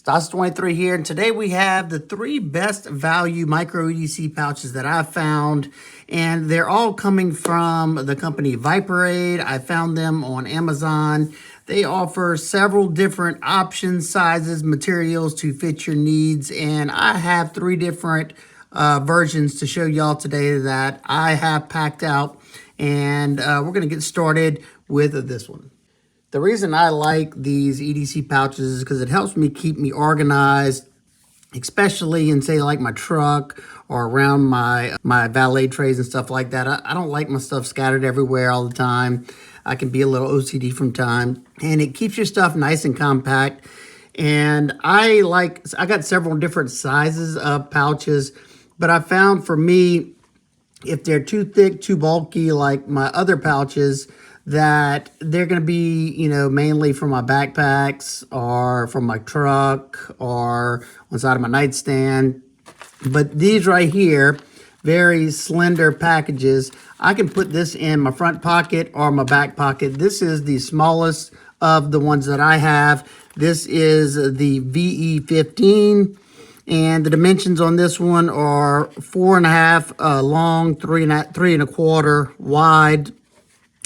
Stas23 here, and today we have the 3 best value micro EDC pouches that I've found, and they're all coming from the company Viperade. I found them on Amazon. They offer several different options, sizes, materials to fit your needs, and I have 3 different versions to show y'all today that I have packed out, and we're going to get started with this one. The reason I like these EDC pouches is because it helps me keep me organized, especially in, say, like my truck or around my valet trays and stuff like that. I don't like my stuff scattered everywhere all the time. I can be a little OCD from time, and it keeps your stuff nice and compact. And I got several different sizes of pouches, but I found for me, if they're too thick, too bulky, like my other pouches, that they're going to be, mainly for my backpacks or from my truck or on the side of my nightstand. But these right here, very slender packages, I can put this in my front pocket or my back pocket. This is the smallest of the ones that I have. This is the VE15. And the dimensions on this one are 4.5 long, 3.25 wide.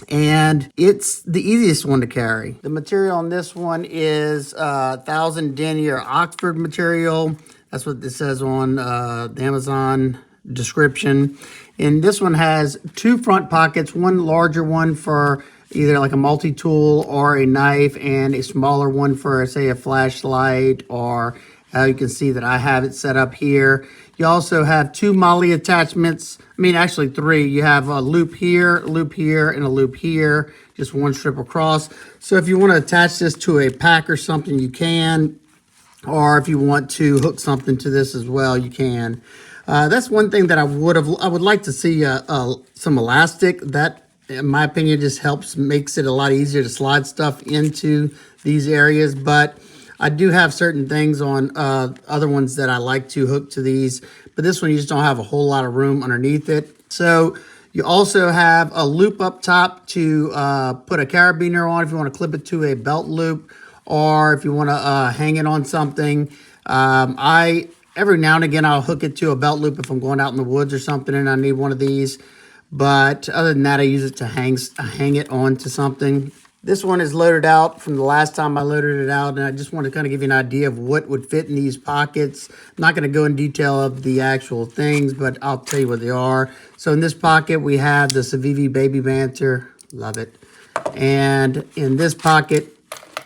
And it's the easiest one to carry. The material on this one is 1000 denier Oxford material. That's what this says on the Amazon description. And this one has 2 front pockets, one larger one for either like a multi-tool or a knife, and a smaller one for, say, a flashlight, or how you can see that I have it set up here. You also have 2 MOLLE attachments. Actually 3. You have a loop here, and a loop here. Just one strip across. So if you want to attach this to a pack or something, you can. Or if you want to hook something to this as well, you can. That's one thing that I would like to see some elastic. That, in my opinion, just makes it a lot easier to slide stuff into these areas. But I do have certain things on other ones that I like to hook to these, but this one you just don't have a whole lot of room underneath it. So you also have a loop up top to put a carabiner on if you want to clip it to a belt loop, or if you want to hang it on something. Every now and again I'll hook it to a belt loop if I'm going out in the woods or something and I need one of these. But other than that, I use it to hang it onto something. This one is loaded out from the last time I loaded it out, and I just want to kind of give you an idea of what would fit in these pockets. I'm not going to go in detail of the actual things, but I'll tell you what they are. So in this pocket, we have the Civivi Baby Banter. Love it. And in this pocket,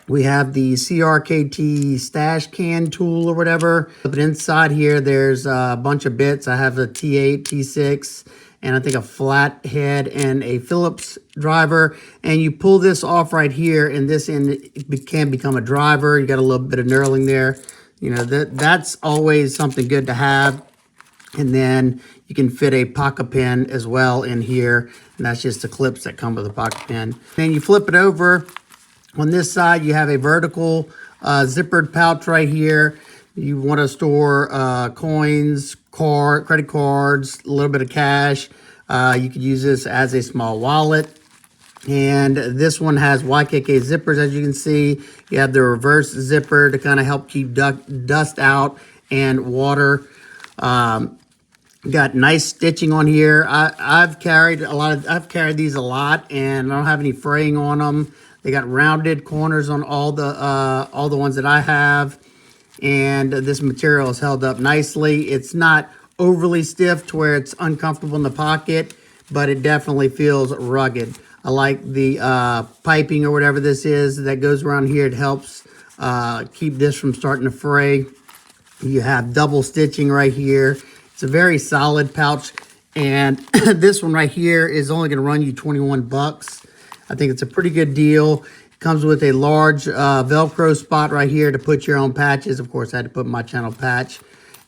we have the CRKT stash can tool or whatever. But inside here, there's a bunch of bits. I have a T8, T6, and I think a flat head and a Phillips driver. And you pull this off right here, and this end it can become a driver. You got a little bit of knurling there. That's always something good to have. And then you can fit a pocket pen as well in here, and that's just the clips that come with the pocket pen. Then you flip it over. On this side, you have a vertical zippered pouch right here. You want to store coins, credit cards, a little bit of cash. You could use this as a small wallet. And this one has YKK zippers, as you can see. You have the reverse zipper to kind of help keep dust out and water. Got nice stitching on here. I've carried these a lot, and I don't have any fraying on them. They got rounded corners on all the ones that I have. And this material is held up nicely. It's not overly stiff to where it's uncomfortable in the pocket, but it definitely feels rugged. I like the piping or whatever this is that goes around here. It helps keep this from starting to fray. You have double stitching right here. It's a very solid pouch. And this one right here is only going to run you 21 bucks. I think it's a pretty good deal. Comes with a large Velcro spot right here to put your own patches. Of course, I had to put my channel patch.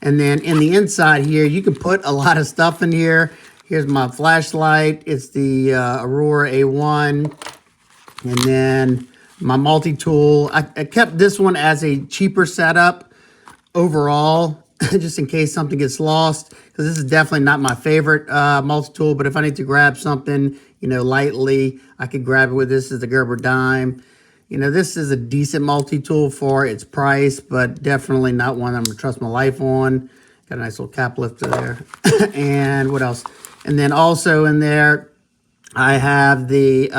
And then in the inside here, you can put a lot of stuff in here. Here's my flashlight. It's the Aurora A1. And then my multi-tool. I kept this one as a cheaper setup overall, just in case something gets lost. Because this is definitely not my favorite multi-tool. But if I need to grab something, lightly, I could grab it with this. Is the Gerber dime. You know, this is a decent multi-tool for its price, but definitely not one I'm gonna trust my life on. Got a nice little cap lifter there. And what else? And then also in there, I have the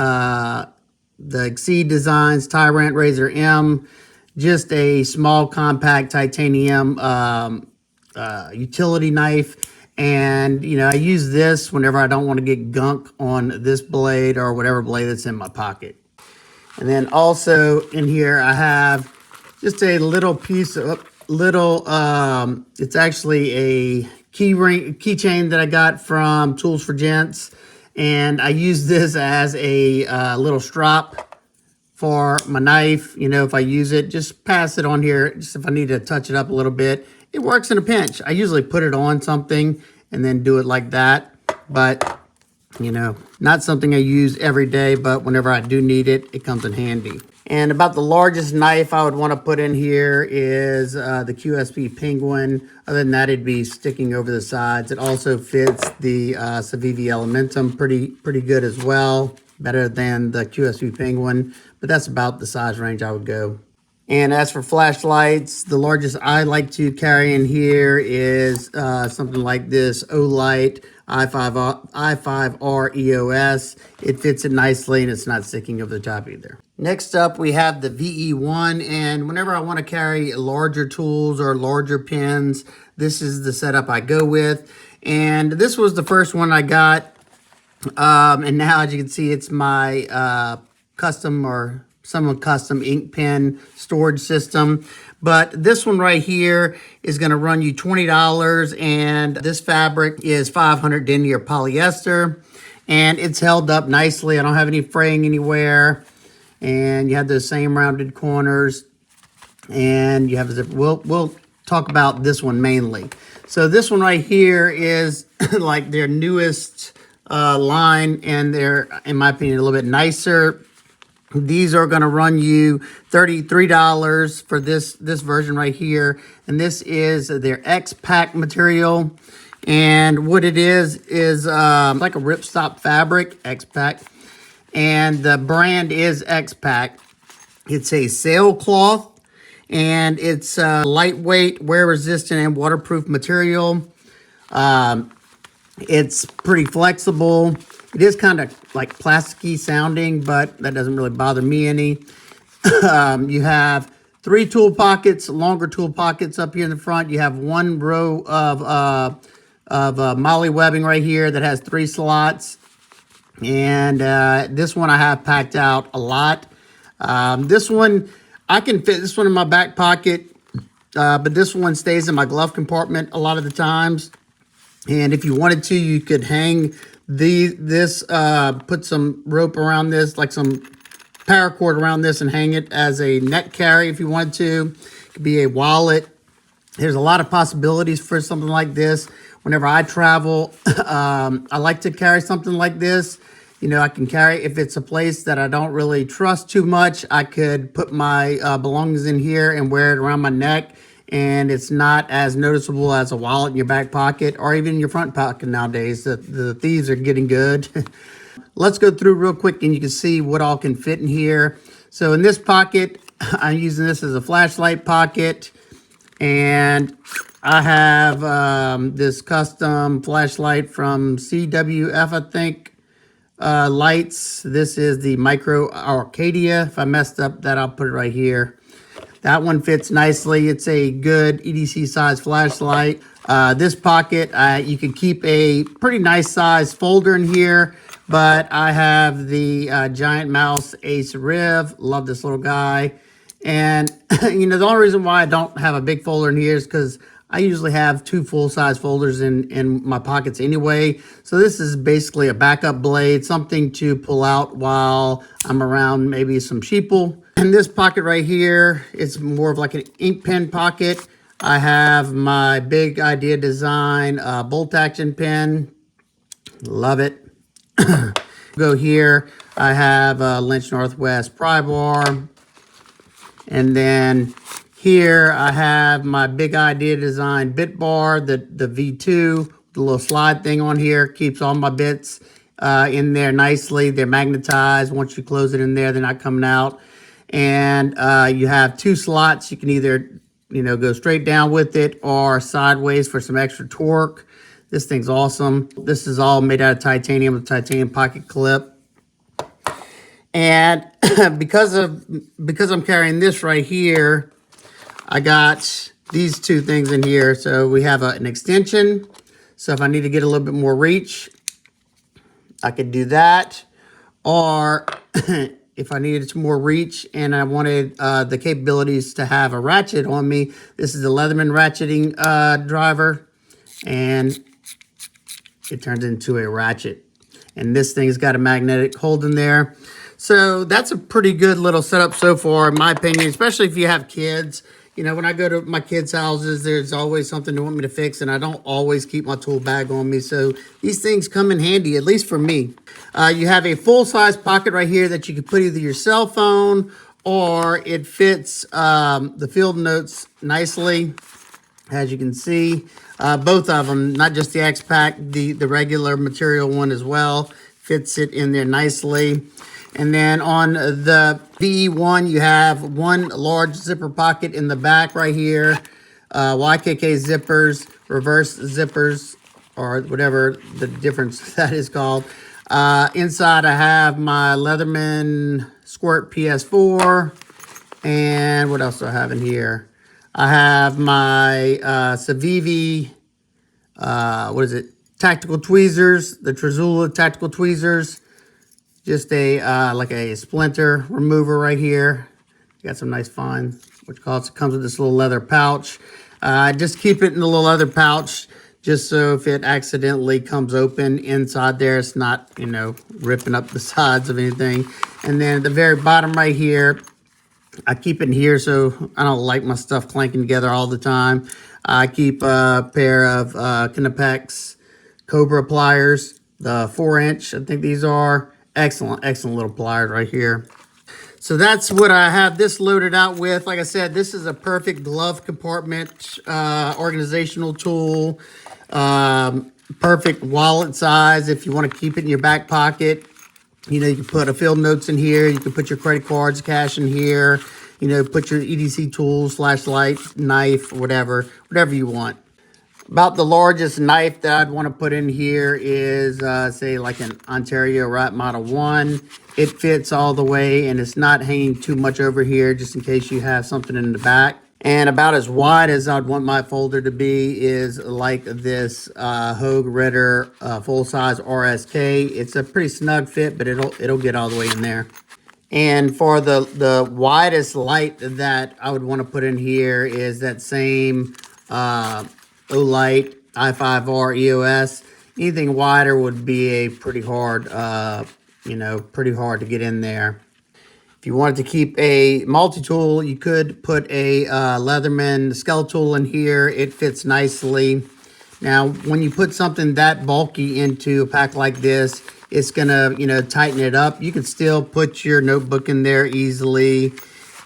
Exceed Designs Tyrant Razor M, just a small compact titanium utility knife. And, you know, I use this whenever I don't want to get gunk on this blade or whatever blade that's in my pocket. And then also in here, I have just a little piece of it's actually a keychain that I got from Tools for Gents. And I use this as a little strap for my knife. You know, if I use it, just pass it on here. Just if I need to touch it up a little bit. It works in a pinch. I usually put it on something and then do it like that. But, you know, not something I use every day, but whenever I do need it, it comes in handy. And about the largest knife I would want to put in here is the QSP Penguin. Other than that, it'd be sticking over the sides. It also fits the Civivi Elementum pretty good as well. Better than the QSP Penguin, but that's about the size range I would go. And as for flashlights, the largest I like to carry in here is something like this Olight i5R EOS. It fits it nicely and it's not sticking over the top either. Next up, we have the VE1, and whenever I want to carry larger tools or larger pins, this is the setup I go with. And this was the first one I got, and now as you can see, it's my custom or somewhat custom ink pen storage system. But this one right here is going to run you $20, and this fabric is 500 denier polyester, and it's held up nicely. I don't have any fraying anywhere, and you have those same rounded corners, and you have a zipper. We'll talk about this one mainly. So this one right here is like their newest line, and they're, in my opinion, a little bit nicer. These are going to run you $33 for this version right here. And this is their X-Pack material. And what it is like a ripstop fabric, X-Pack. And the brand is X-Pack. It's a sailcloth. And it's lightweight, wear-resistant, and waterproof material. It's pretty flexible. It is kind of like plasticky sounding, but that doesn't really bother me any. You have 3 tool pockets, longer tool pockets up here in the front. You have 1 row of molly webbing right here that has 3 slots. And this one I have packed out a lot. This one, I can fit this one in my back pocket, but this one stays in my glove compartment a lot of the times. And if you wanted to, you could hang put some rope around this, like some paracord around this, and hang it as a neck carry if you wanted to. It could be a wallet. There's a lot of possibilities for something like this. Whenever I travel, I like to carry something like this. You know, I can carry, if it's a place that I don't really trust too much, I could put my belongings in here and wear it around my neck. And it's not as noticeable as a wallet in your back pocket or even in your front pocket nowadays. The thieves are getting good. Let's go through real quick and you can see what all can fit in here. So in this pocket, I'm using this as a flashlight pocket. And I have this custom flashlight from CWF, I think, lights. This is the Micro Arcadia. If I messed up that, I'll put it right here. That one fits nicely. It's a good EDC size flashlight. This pocket, you can keep a pretty nice size folder in here, but I have the Giant Mouse Ace Riv. Love this little guy. And, you know, the only reason why I don't have a big folder in here is because I usually have 2 full-size folders in my pockets anyway. So this is basically a backup blade, something to pull out while I'm around maybe some sheeple. In this pocket right here, it's more of like an ink pen pocket. I have my Big Idea Design bolt action pen. Love it. Go here. I have a Lynch Northwest pry bar. And then here I have my Big Idea Design bit bar, the V2, the little slide thing on here, keeps all my bits in there nicely. They're magnetized. Once you close it in there, they're not coming out. And you have 2 slots. You can either, go straight down with it or sideways for some extra torque. This thing's awesome. This is all made out of titanium with titanium pocket clip. And because I'm carrying this right here, I got these 2 things in here. So we have an extension. So if I need to get a little bit more reach, I could do that. Or if I needed some more reach and I wanted the capabilities to have a ratchet on me, this is the Leatherman ratcheting driver. And it turns into a ratchet. And this thing's got a magnetic hold in there. So that's a pretty good little setup so far, in my opinion, especially if you have kids. When I go to my kids' houses, there's always something they want me to fix, and I don't always keep my tool bag on me. So these things come in handy, at least for me. You have a full-size pocket right here that you can put either your cell phone, or it fits the field notes nicely, as you can see. Both of them, not just the X-Pack, the regular material one as well, fits it in there nicely. And then on the VE1, you have 1 large zipper pocket in the back right here. YKK zippers, reverse zippers, or whatever the difference that is called. Inside, I have my Leatherman Squirt PS4. And what else do I have in here? I have my Civivi, tactical tweezers, the Trezula tactical tweezers. Just a like a splinter remover right here. Got some nice fine, which comes with this little leather pouch. Just keep it in the little leather pouch, just so if it accidentally comes open inside there, it's not, ripping up the sides of anything. And then at the very bottom right here, I keep it in here so I don't like my stuff clanking together all the time. I keep a pair of Kinapex Cobra pliers, the 4-inch, I think these are. Excellent little pliers right here. So that's what I have this loaded out with. Like I said, this is a perfect glove compartment organizational tool. Perfect wallet size if you want to keep it in your back pocket. You can put a field notes in here. You can put your credit cards, cash in here. Put your EDC tools, flashlight, knife, whatever you want. About the largest knife that I'd want to put in here is, say, like an Ontario Rat Model 1. It fits all the way, and it's not hanging too much over here, just in case you have something in the back. And about as wide as I'd want my folder to be is like this Hogue Ritter full-size RSK. It's a pretty snug fit, but it'll get all the way in there. And for the widest light that I would want to put in here is that same Olight i5R EOS. Anything wider would be a pretty hard, pretty hard to get in there. If you wanted to keep a multi-tool, you could put a Leatherman Skeletal in here. It fits nicely. Now, when you put something that bulky into a pack like this, it's gonna, tighten it up. You can still put your notebook in there easily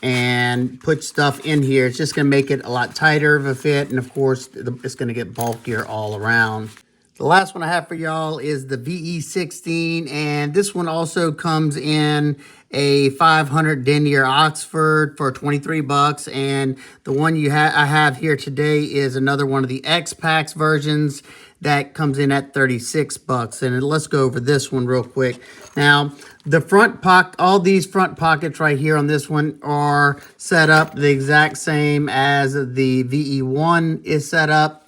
and put stuff in here. It's just gonna make it a lot tighter of a fit, and of course it's gonna get bulkier all around. The last one I have for y'all is the VE16, and this one also comes in a 500 denier Oxford for 23 bucks, and the one I have here today is another one of the X-Packs versions that comes in at 36 bucks. And let's go over this one real quick. Now, the front pocket, all these front pockets right here on this one are set up the exact same as the VE1 is set up.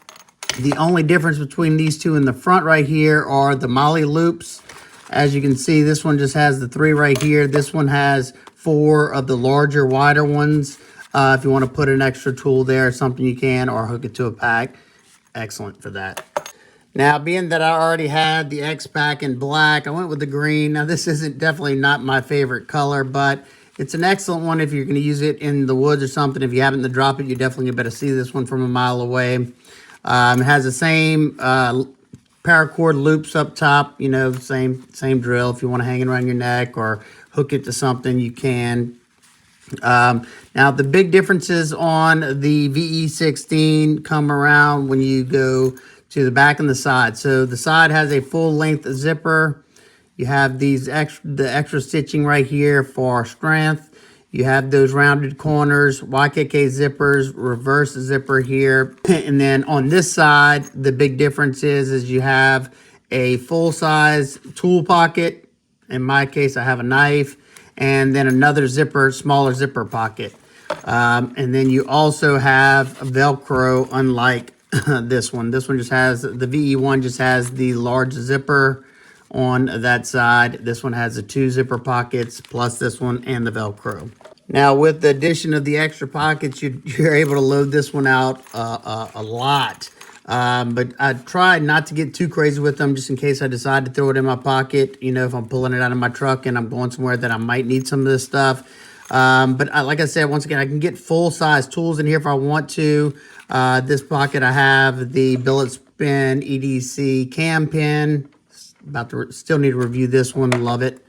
The only difference between these two in the front right here are the Molly loops. As you can see, this one just has the 3 right here. This one has 4 of the larger, wider ones. If you want to put an extra tool there or something, you can, or hook it to a pack. Excellent for that. Now, being that I already had the X-Pack in black, I went with the green. Now, this isn't definitely not my favorite color, but it's an excellent one if you're going to use it in the woods or something. If you happen to drop it, you definitely better see this one from a mile away. It has the same paracord loops up top, same drill. If you want to hang it around your neck or hook it to something, you can. Now, the big differences on the VE16 come around when you go to the back and the side. So the side has a full length zipper. You have the extra stitching right here for strength. You have those rounded corners, YKK zippers, reverse zipper here. And then on this side, the big difference is you have a full-size tool pocket. In my case, I have a knife, and then another zipper, smaller zipper pocket. And then you also have Velcro, unlike this one. This one just has, the VE1 just has the large zipper on that side. This one has the 2 zipper pockets, plus this one and the Velcro. Now, with the addition of the extra pockets, you're able to load this one out a lot. But I try not to get too crazy with them, just in case I decide to throw it in my pocket. You know, if I'm pulling it out of my truck and I'm going somewhere that I might need some of this stuff. Like I said, once again, I can get full-size tools in here if I want to. This pocket, I have the billet spin EDC cam pin. Still need to review this one. Love it.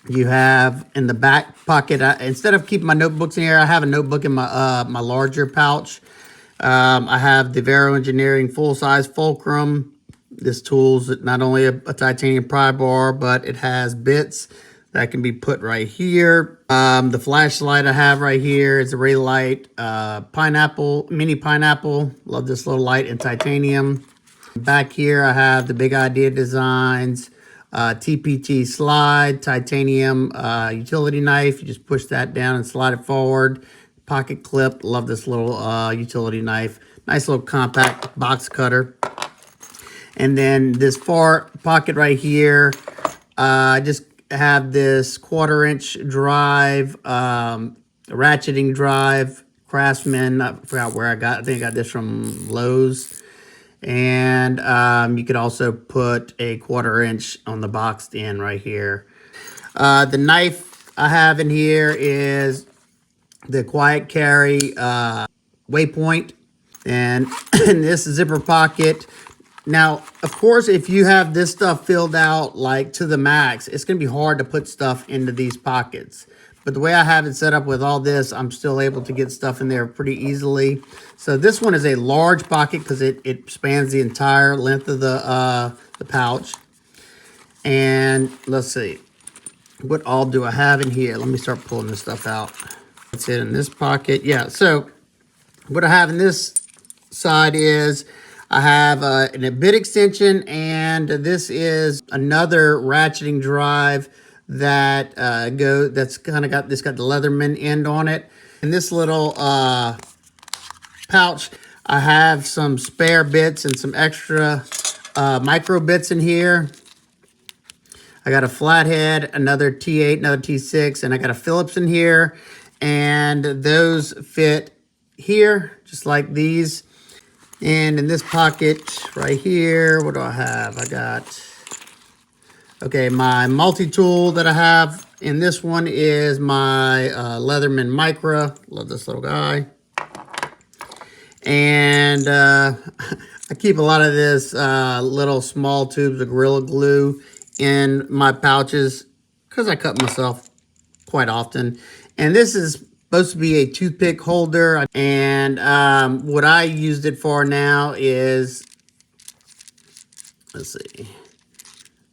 You have in the back pocket, instead of keeping my notebooks in here, I have a notebook in my my larger pouch. I have the Vero Engineering full-size fulcrum. This tool's not only a titanium pry bar, but it has bits that can be put right here. The flashlight I have right here is a ray light, pineapple, mini pineapple. Love this little light in titanium. Back here I have the Big Idea Designs TPT slide, titanium utility knife. You just push that down and slide it forward. Pocket clip. Love this little utility knife. Nice little compact box cutter. And then this far pocket right here, I just have this 1/4-inch drive, ratcheting drive, Craftsman. I forgot where I got. I think I got this from Lowe's. And you could also put a 1/4-inch on the boxed end right here. The knife I have in here is the Quiet Carry Waypoint, and in this zipper pocket. Now, of course, if you have this stuff filled out like to the max, it's going to be hard to put stuff into these pockets. But the way I have it set up with all this, I'm still able to get stuff in there pretty easily. So this one is a large pocket because it spans the entire length of the pouch. And let's see, what all do I have in here? Let me start pulling this stuff out. That's it in this pocket. Yeah, so what I have in this side is I have a bit extension, and this is another ratcheting drive that that's kind of got the Leatherman end on it. In this little pouch, I have some spare bits and some extra micro bits in here. I got a flathead, another T8, another T6, and I got a Phillips in here, and those fit here just like these. And in this pocket right here, what do I have? I got, okay, my multi-tool that I have in this one is my Leatherman Micra. Love this little guy. And I keep a lot of this little small tubes of Gorilla Glue in my pouches because I cut myself quite often. And this is supposed to be a toothpick holder, and what I used it for now is, let's see,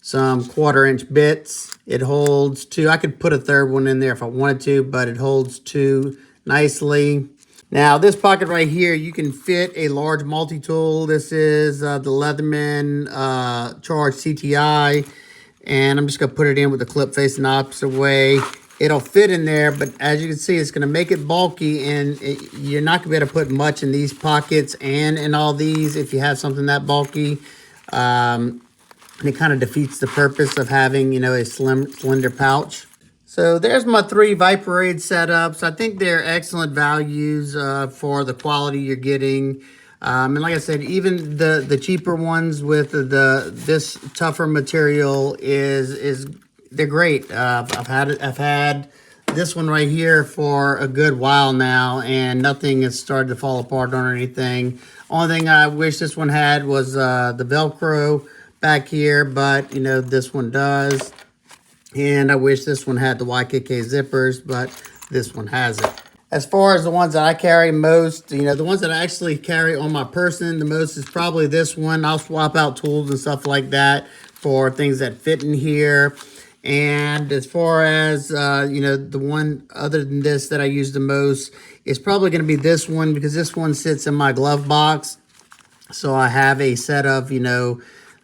some 1/4-inch bits. It holds 2. I could put a third one in there if I wanted to, but it holds 2 nicely. Now this pocket right here, you can fit a large multi-tool. This is the Leatherman Charge CTI, and I'm just gonna put it in with the clip facing the opposite way. It'll fit in there, but as you can see, it's going to make it bulky, and you're not going to be able to put much in these pockets and in all these if you have something that bulky. And it kind of defeats the purpose of having, you know, a slender pouch. So there's my 3 Viperade setups. I think they're excellent values for the quality you're getting. And like I said, even the cheaper ones with this tougher material they're great. I've had this one right here for a good while now, and nothing has started to fall apart on or anything. Only thing I wish this one had was the Velcro back here, but you know, this one does. And I wish this one had the YKK zippers, but this one has it. As far as the ones that I carry most, you know, the ones that I actually carry on my person the most is probably this one. I'll swap out tools and stuff like that for things that fit in here. And as far as, the one other than this that I use the most is probably going to be this one, because this one sits in my glove box. So I have a set of,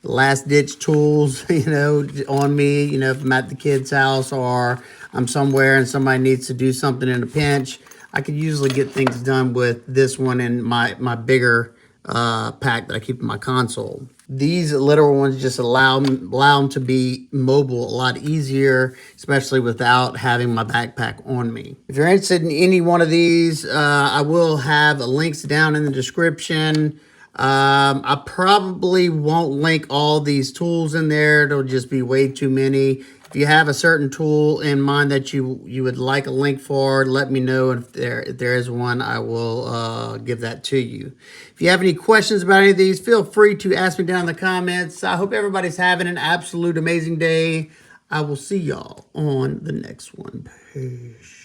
last ditch tools, on me, if I'm at the kid's house or I'm somewhere and somebody needs to do something in a pinch. I could usually get things done with this one and my bigger pack that I keep in my console. These little ones just allow them to be mobile a lot easier, especially without having my backpack on me. If you're interested in any one of these, I will have links down in the description. I probably won't link all these tools in there. It'll just be way too many. If you have a certain tool in mind that you would like a link for, let me know. If there is one, I will give that to you. If you have any questions about any of these, feel free to ask me down in the comments. I hope everybody's having an absolute amazing day. I will see y'all on the next one. Peace.